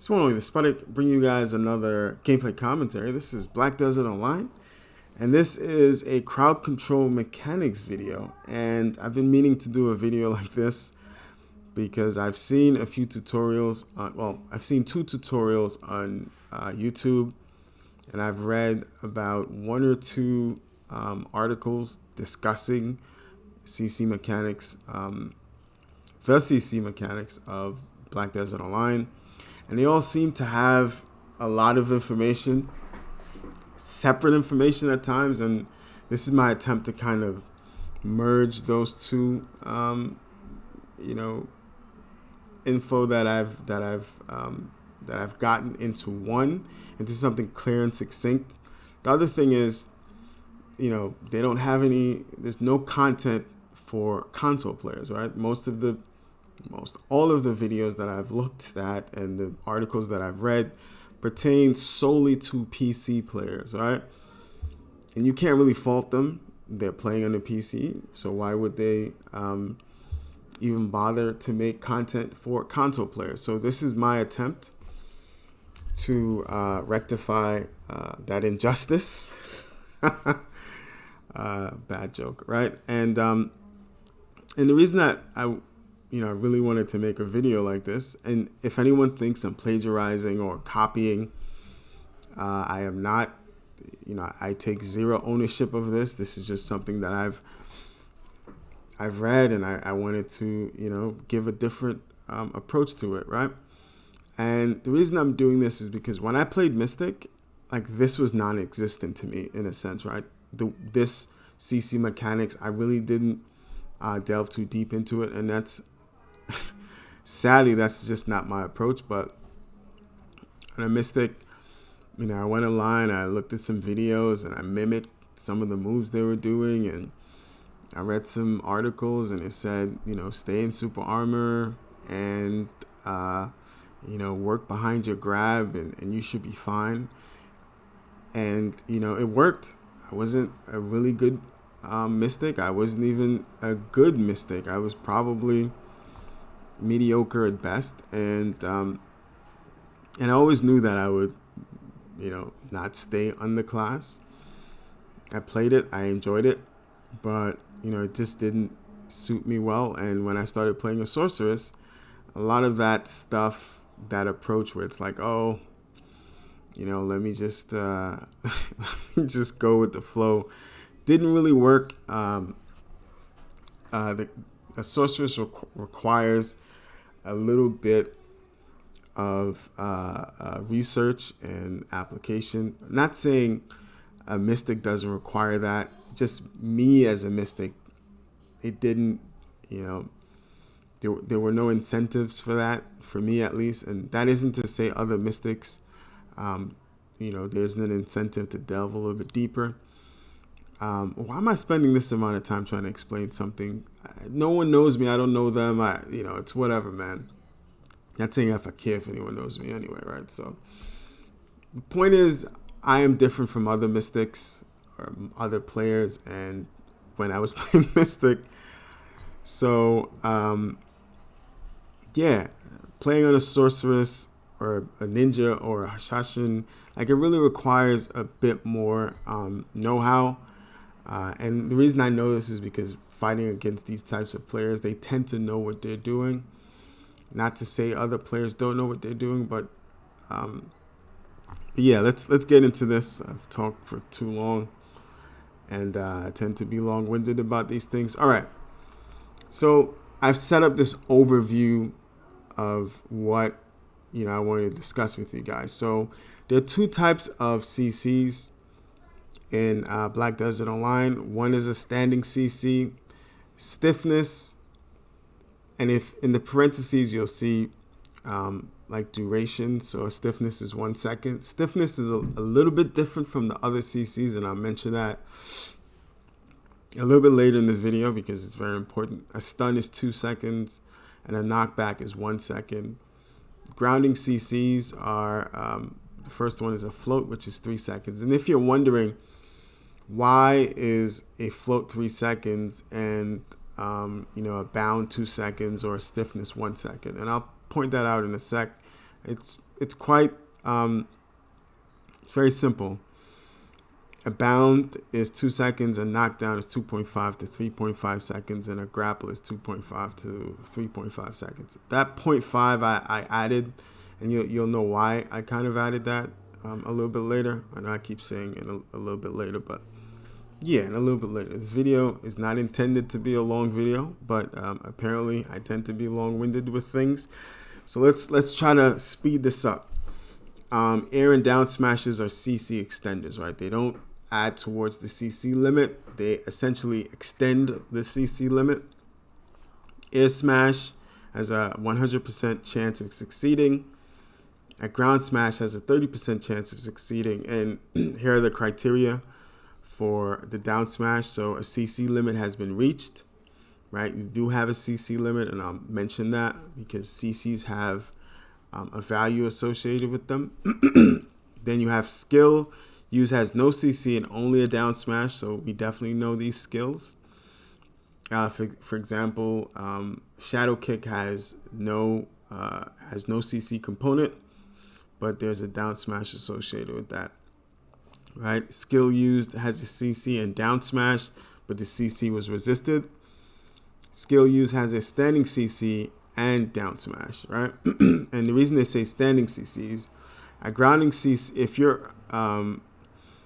This morning, the Sputnik bring you guys another gameplay commentary. This is Black Desert Online, and this is a crowd control mechanics video. And I've been meaning to do a video like this because I've seen a few tutorials. I've seen two tutorials on YouTube, and I've read about one or two articles discussing CC mechanics, the CC mechanics of Black Desert Online. And they all seem to have a lot of information, separate information at times, and this is my attempt to kind of merge those two, info that I've gotten into something clear and succinct. The other thing is, they don't have there's no content for console players, right? All of the videos that I've looked at and the articles that I've read pertain solely to PC players, right? And you can't really fault them. They're playing on a PC, so why would they even bother to make content for console players? So this is my attempt to rectify that injustice. Bad joke, right? And the reason that I really wanted to make a video like this, and if anyone thinks I'm plagiarizing or copying, I am not. I take zero ownership of this. This is just something that I've read, and I wanted to give a different approach to it, right? And the reason I'm doing this is because when I played Mystic, this was non-existent to me in a sense, right? This CC mechanics, I really didn't delve too deep into it, and that's sadly, that's just not my approach. But on a Mystic, I went online, I looked at some videos, and I mimicked some of the moves they were doing, and I read some articles, and it said, stay in super armor and, work behind your grab, and you should be fine. And, it worked. I wasn't a really good Mystic. I wasn't even a good Mystic. I was probably mediocre at best, and I always knew that I would not stay underclass. I played it, I enjoyed it, but it just didn't suit me well. And when I started playing a sorceress, a lot of that stuff, that approach where it's like, let me just just go with the flow, didn't really work. The sorceress requires a little bit of research and application. I'm not saying a Mystic doesn't require that. Just me as a Mystic, it didn't, there were no incentives for that, for me at least. And that isn't to say other Mystics, there's an incentive to delve a little bit deeper. Why am I spending this amount of time trying to explain something? No one knows me. I don't know them. It's whatever, man. Not saying if I care if anyone knows me anyway, right? So the point is, I am different from other Mystics or other players. And when I was playing Mystic, so playing on a sorceress or a ninja or a Hashashin, it really requires a bit more know-how. And the reason I know this is because fighting against these types of players, they tend to know what they're doing. Not to say other players don't know what they're doing, but let's get into this. I've talked for too long, and I tend to be long-winded about these things. All right, so I've set up this overview of what I wanted to discuss with you guys. So there are two types of CCs in Black Desert Online. One is a standing CC, stiffness, and if in the parentheses you'll see duration. So stiffness is 1 second. Stiffness is a little bit different from the other CCs, and I'll mention that a little bit later in this video because it's very important. A stun is 2 seconds, and a knockback is 1 second. Grounding CCs are the first one is a float, which is 3 seconds. And if you're wondering why is a float 3 seconds and a bound 2 seconds or a stiffness 1 second, and I'll point that out in a sec. It's quite very simple. A bound is 2 seconds, a knockdown is 2.5 to 3.5 seconds, and a grapple is 2.5 to 3.5 seconds. That 0.5 I added, and you'll know why I kind of added that a little bit later. I know I keep saying it a little bit later, but yeah, and a little bit later. This video is not intended to be a long video, but apparently I tend to be long-winded with things. So let's try to speed this up. Air and down smashes are CC extenders, right? They don't add towards the CC limit. They essentially extend the CC limit. Air smash has a 100% chance of succeeding. A ground smash has a 30% chance of succeeding. And here are the criteria for the down smash. So a CC limit has been reached, right? You do have a CC limit, and I'll mention that because CCs have a value associated with them. Then you have skill. Use has no CC and only a down smash, so we definitely know these skills. For example, shadow kick has no CC component, but there's a down smash associated with that. Right? Skill used has a CC and down smash, but the CC was resisted. Skill used has a standing CC and down smash, right? And the reason they say standing CCs, a grounding CC,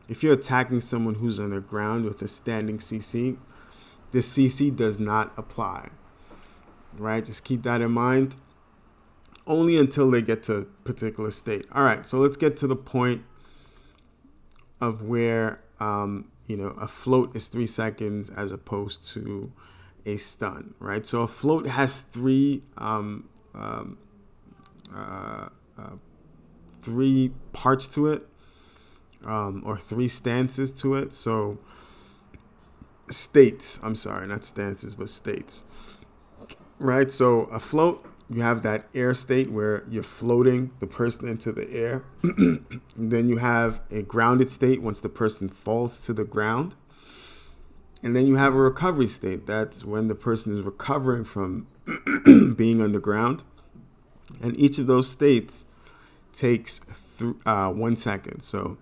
if you're attacking someone who's on the ground with a standing CC, the CC does not apply, right? Just keep that in mind. Only until they get to a particular state. All right, so let's get to the point of where a float is 3 seconds as opposed to a stun, right? So a float has three parts to it, or three stances to it. So states, I'm sorry, not stances, but states, right? So a float, you have that air state where you're floating the person into the air. Then you have a grounded state once the person falls to the ground. And then you have a recovery state. That's when the person is recovering from being underground. And each of those states takes 1 second. So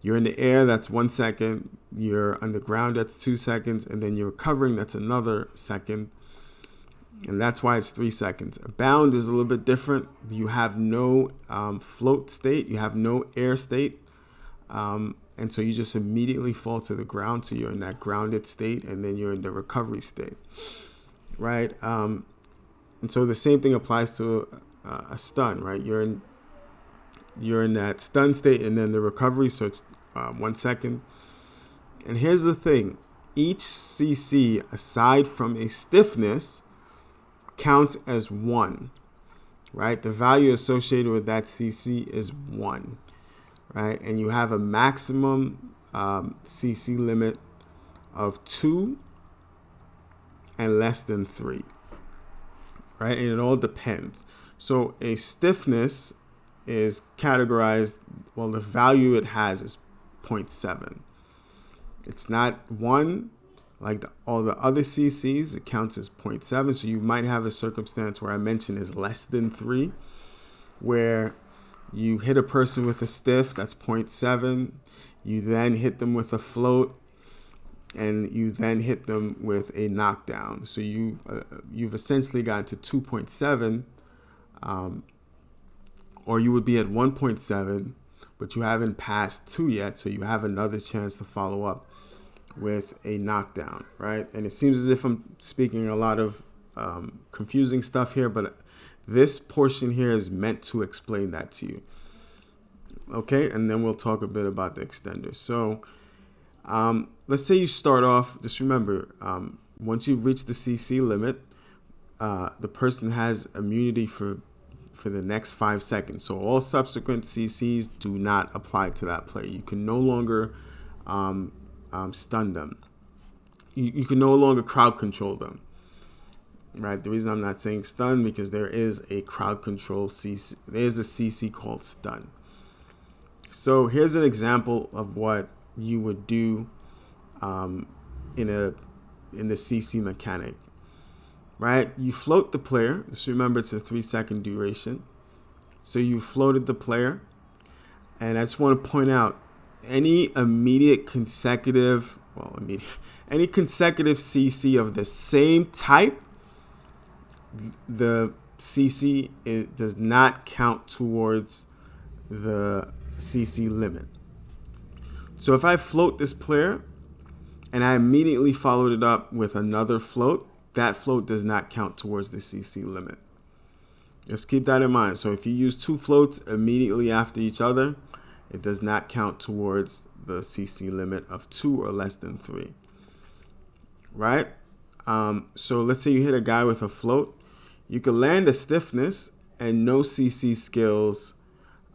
you're in the air, that's 1 second. You're underground, that's 2 seconds. And then you're recovering, that's another second. And that's why it's 3 seconds. A bound is a little bit different. You have no float state. You have no air state. And so you just immediately fall to the ground. So you're in that grounded state, and then you're in the recovery state, right? And so the same thing applies to a stun, right? You're in that stun state, and then the recovery. So it's 1 second. And here's the thing: each CC, aside from a stiffness, counts as 1, right? The value associated with that CC is 1, right? And you have a maximum CC limit of 2 and less than 3, right? And it all depends. So a stiffness is categorized, well, the value it has is 0.7. It's not 1. Like all the other CCs, it counts as 0.7. So you might have a circumstance where I mentioned is less than 3, where you hit a person with a stiff, that's 0.7. You then hit them with a float, and you then hit them with a knockdown. So you've essentially got to 2.7, or you would be at 1.7, but you haven't passed 2 yet. So you have another chance to follow up with a knockdown, right? And it seems as if I'm speaking a lot of confusing stuff here, but this portion here is meant to explain that to you. Okay, and then we'll talk a bit about the extenders. So let's say you start off, just remember, once you reach the CC limit, the person has immunity for the next 5 seconds. So all subsequent CCs do not apply to that player. You can no longer stun them. You can no longer crowd control them, right? The reason I'm not saying stun, because there is a crowd control CC. There's a CC called stun. So here's an example of what you would do in the CC mechanic, right? You float the player. Just remember, it's a 3 second duration. So you floated the player. And I just want to point out any consecutive CC of the same type, the CC does not count towards the CC limit. So if I float this player and I immediately followed it up with another float, that float does not count towards the CC limit. Just keep that in mind. So if you use 2 floats immediately after each other, it does not count towards the CC limit of 2 or less than 3. Right? So let's say you hit a guy with a float. You can land a stiffness and no CC skills.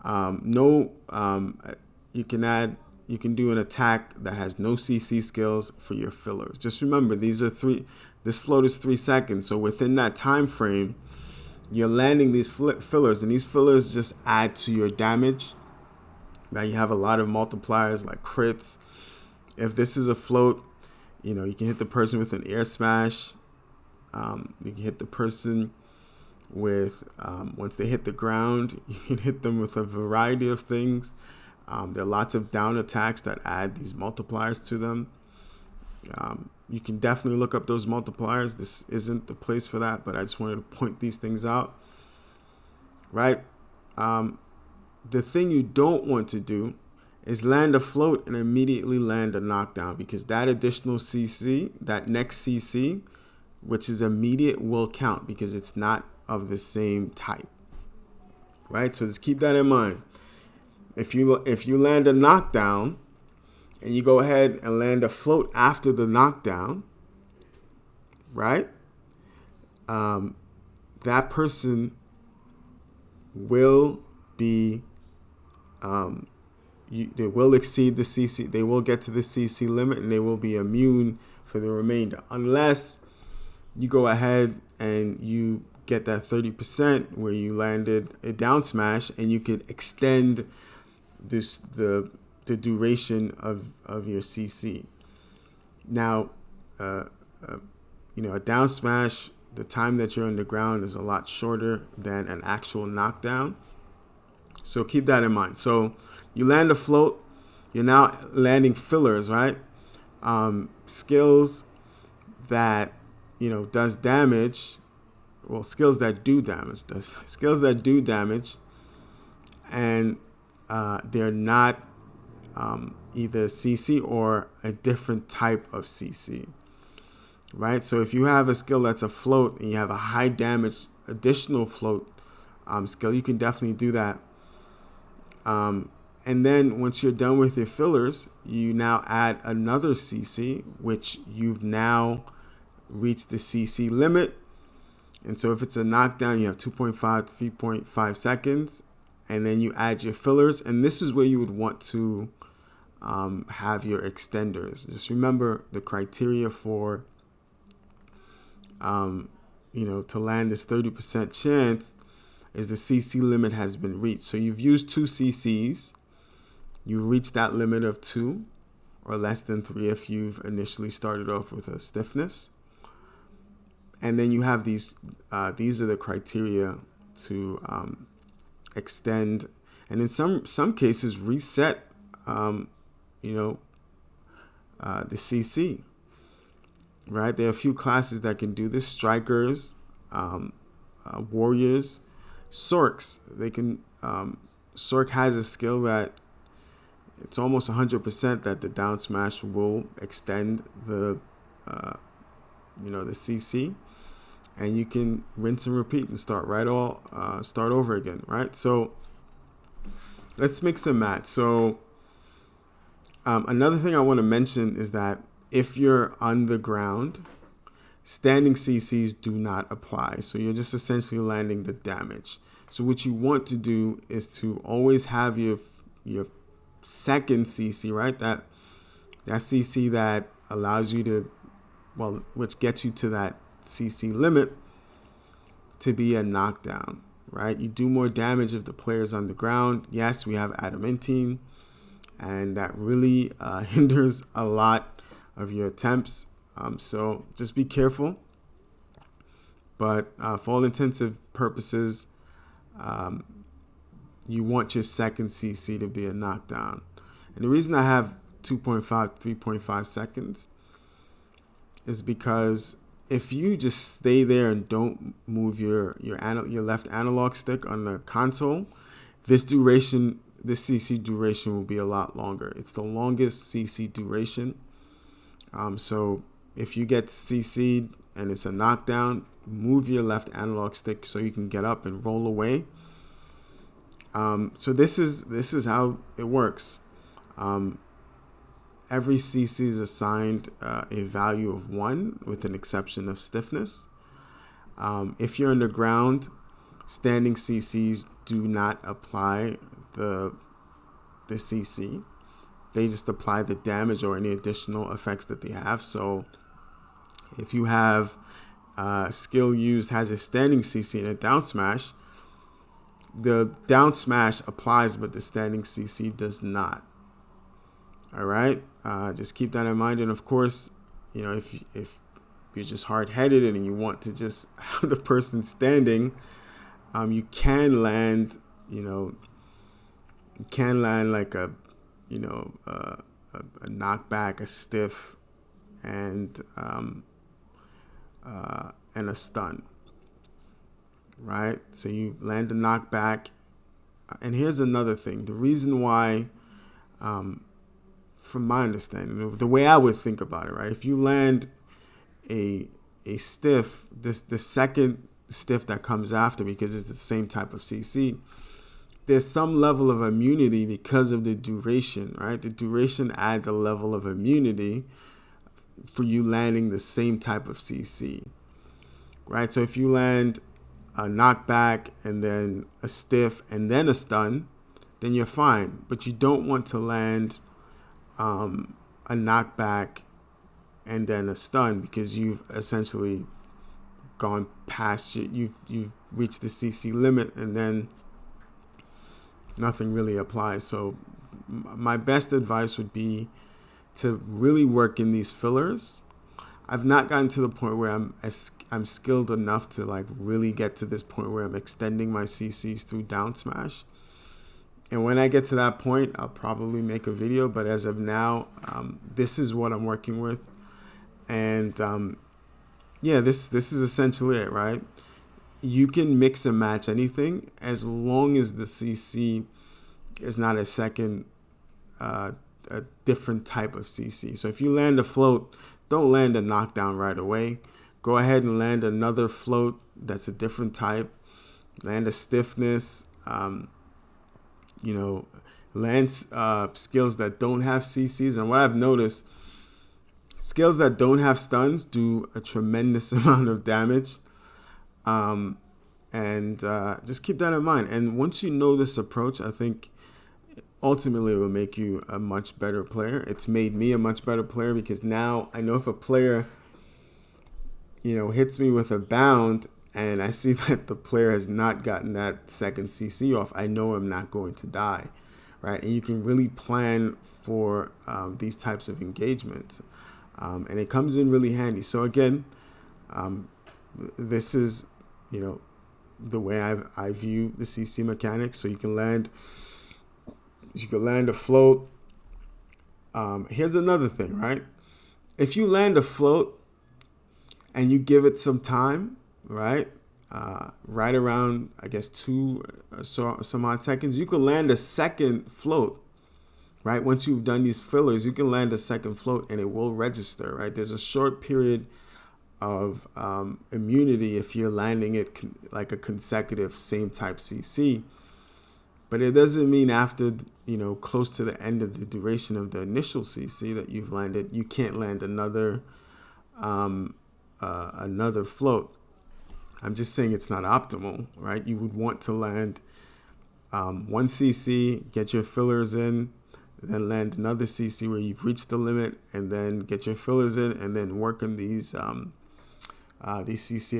You can do an attack that has no CC skills for your fillers. Just remember, this float is 3 seconds. So within that time frame, you're landing these fillers, and these fillers just add to your damage. Now you have a lot of multipliers like crits. If this is a float, you can hit the person with an air smash. You can hit the person with, once they hit the ground, you can hit them with a variety of things. There are lots of down attacks that add these multipliers to them. You can definitely look up those multipliers. This isn't the place for that, but I just wanted to point these things out. Right? The thing you don't want to do is land a float and immediately land a knockdown, because that additional CC, that next CC, which is immediate, will count because it's not of the same type. Right? So just keep that in mind. If you land a knockdown and you go ahead and land a float after the knockdown, right? That person will be, they will exceed the CC. They will get to the CC limit, and they will be immune for the remainder, unless you go ahead and you get that 30% where you landed a down smash, and you could extend the duration of your CC. Now, a down smash, the time that you're on the ground is a lot shorter than an actual knockdown. So keep that in mind. So you land a float, you're now landing fillers, right? Skills that, does damage. Well, skills that do damage. Skills that do damage, and they're not either CC or a different type of CC, right? So if you have a skill that's a float and you have a high damage additional float skill, you can definitely do that. And then once you're done with your fillers, you now add another CC, which you've now reached the CC limit. And so if it's a knockdown, you have 2.5 to 3.5 seconds. And then you add your fillers. And this is where you would want to have your extenders. Just remember the criteria for, to land this 30% chance is the CC limit has been reached. So you've used 2 CCs. You reach that limit of 2 or less than 3 if you've initially started off with a stiffness. And then you have these are the criteria to extend, and in some cases reset, the CC. Right? There are a few classes that can do this: strikers, warriors, Sorks. They can. Sork has a skill that it's almost 100% that the down smash will extend the CC, and you can rinse and repeat and start over again, right? So let's mix and match. So another thing I want to mention is that if you're on the ground, standing CCs do not apply. So you're just essentially landing the damage. So what you want to do is to always have your second CC, right? That CC that allows you to, which gets you to that CC limit, to be a knockdown, right? You do more damage if the player's on the ground. Yes, we have adamantine, and that really hinders a lot of your attempts. So just be careful. But for all intensive purposes, you want your second CC to be a knockdown. And the reason I have 2.5, 3.5 seconds is because if you just stay there and don't move your left analog stick on the console, this CC duration will be a lot longer. It's the longest CC duration. So if you get CC'd and it's a knockdown, move your left analog stick so you can get up and roll away. So this is how it works. Every CC is assigned a value of 1 with an exception of stiffness. If you're underground, standing CCs do not apply the CC. They just apply the damage or any additional effects that they have. So if you have skill used has a standing CC and a down smash, the down smash applies, but the standing CC does not. All right, just keep that in mind. And of course, if you're just hard-headed and you want to just have the person standing, you can land, like a knockback, a stiff, and a stun. Right, so you land a knockback, and here's another thing. The reason why, from my understanding, the way I would think about it, right? If you land a stiff, the second stiff that comes after, because it's the same type of CC, there's some level of immunity because of the duration, right? The duration adds a level of immunity for you landing the same type of CC, right? So if you land a knockback and then a stiff and then a stun, then you're fine. But you don't want to land a knockback and then a stun, because you've essentially gone past you've reached the CC limit, and then nothing really applies. So my best advice would be to really work in these fillers. I've not gotten to the point where I'm skilled enough to like really get to this point where I'm extending my CCs through down smash. And when I get to that point, I'll probably make a video. But as of now, this is what I'm working with. And this is essentially it, right? You can mix and match anything as long as the CC is not a second, a different type of CC. So if you land a float, don't land a knockdown right away. Go ahead and land another float that's a different type. Land a stiffness. Land skills that don't have CCs. And what I've noticed, skills that don't have stuns do a tremendous amount of damage. Just keep that in mind. And once you know this approach, I think ultimately it will make you a much better player. It's made me a much better player, because now I know if a player, hits me with a bound and I see that the player has not gotten that second CC off, I know I'm not going to die, right? And you can really plan for these types of engagements. And it comes in really handy. So again, this is, the way I view the CC mechanics. So you can land a float. Here's another thing, right? If you land a float and you give it some time, right? Right around, I guess, 2 or some odd seconds, you can land a second float, right? Once you've done these fillers, you can land a second float and it will register, right? There's a short period of immunity if you're landing it like a consecutive same type CC. But it doesn't mean after, close to the end of the duration of the initial CC that you've landed, you can't land another float. I'm just saying it's not optimal, right? You would want to land 1 CC, get your fillers in, then land another CC where you've reached the limit, and then get your fillers in, and then work on these CC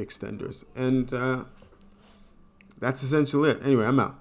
extenders. And that's essentially it. Anyway, I'm out.